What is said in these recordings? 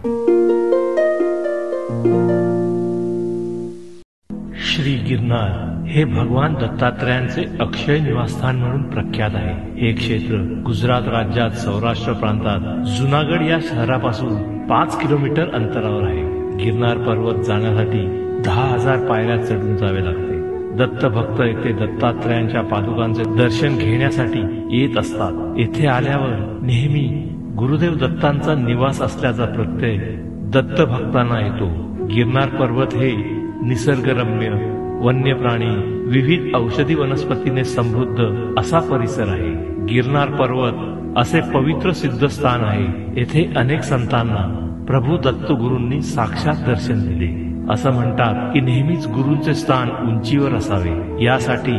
श्री गिरनार हे भगवान दत्तात्रयांचे अक्षय निवासस्थान म्हणून प्रख्यात आहे। हे क्षेत्र गुजरात राज्यात सौराष्ट्र प्रांतात जुनागड या शहरापासून 5 किलोमीटर अंतरावर आहे। गिरनार पर्वत जाण्यासाठी 10,000 पायऱ्या चढून जावे लागते। दत्त भक्त येथे दत्तात्रयांच्या पादुकांचे दर्शन घेण्यासाठी येत असतात। येथे आल्यावर नेहमी गुरुदेव दत्तांचा निवास असल्याचा प्रत्यय दत्त भक्तांना येतो। गिरनार पर्वत हे निसर्गरम्य, वन्य प्राणी, विविध औषधी वनस्पतीने समृद्ध असा परिसर आहे। गिरनार पर्वत असे पवित्र सिद्धस्थान आहे। येथे अनेक संतांना प्रभू दत्तगुरूंनी साक्षात दर्शन दिले। असं म्हणतात की नेहमीच गुरूंचे स्थान उंचीवर असावे। यासाठी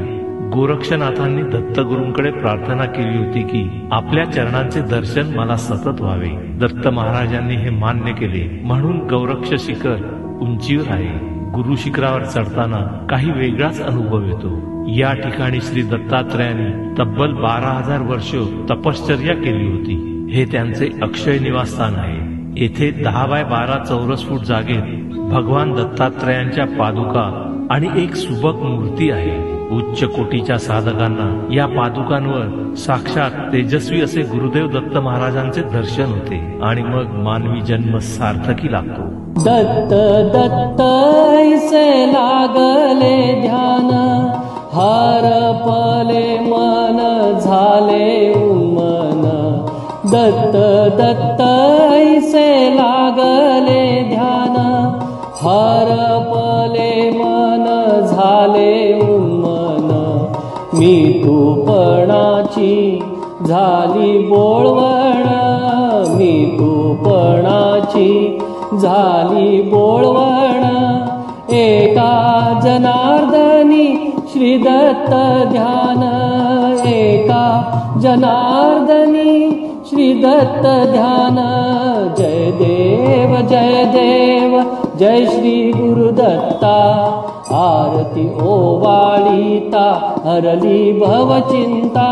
गोरक्षनाथांनी दत्तगुरूंकडे प्रार्थना केली होती की आपल्या चरणांचे दर्शन मला सतत व्हावे। दत्त महाराजांनी हे मान्य केले, म्हणून गौरक्ष शिखर उंचीवर आहे। गुरु शिखरावर चढताना काही वेगळाच अनुभव येतो। या ठिकाणी श्री दत्तात्रयांनी तब्बल 12,000 वर्ष तपश्चर्या केली होती। हे त्यांचे अक्षय निवासस्थान आहे। येथे 10 बाय 12 चौरस फूट जागेत भगवान दत्तात्रयांच्या पादुका आणि एक सुबक मूर्ती आहे। उच्च कोटीच्या साधकांना या पादुकांवर साक्षात तेजस्वी असे गुरुदेव दत्त महाराजांचे दर्शन होते आणि मग मानवी जन्म सार्थकी लागतो। दत्त दत्त ऐसे लागले ध्यान, हरपले मन झाले उन्मन। दत्त दत्त ऐसे लागले ध्यान, हरपले मन झाले उन्मन। मी तूपणाची झाली बोळवण, मी तूपणाची झाली बोळवण। एका जनार्दनी श्री दत्त ध्यान, एका जनार्दनी श्री दत्त ध्यान। जय देव जय देव जय श्री गुरुदत्ता, आरती ओवाळीता हरली भवचिंता।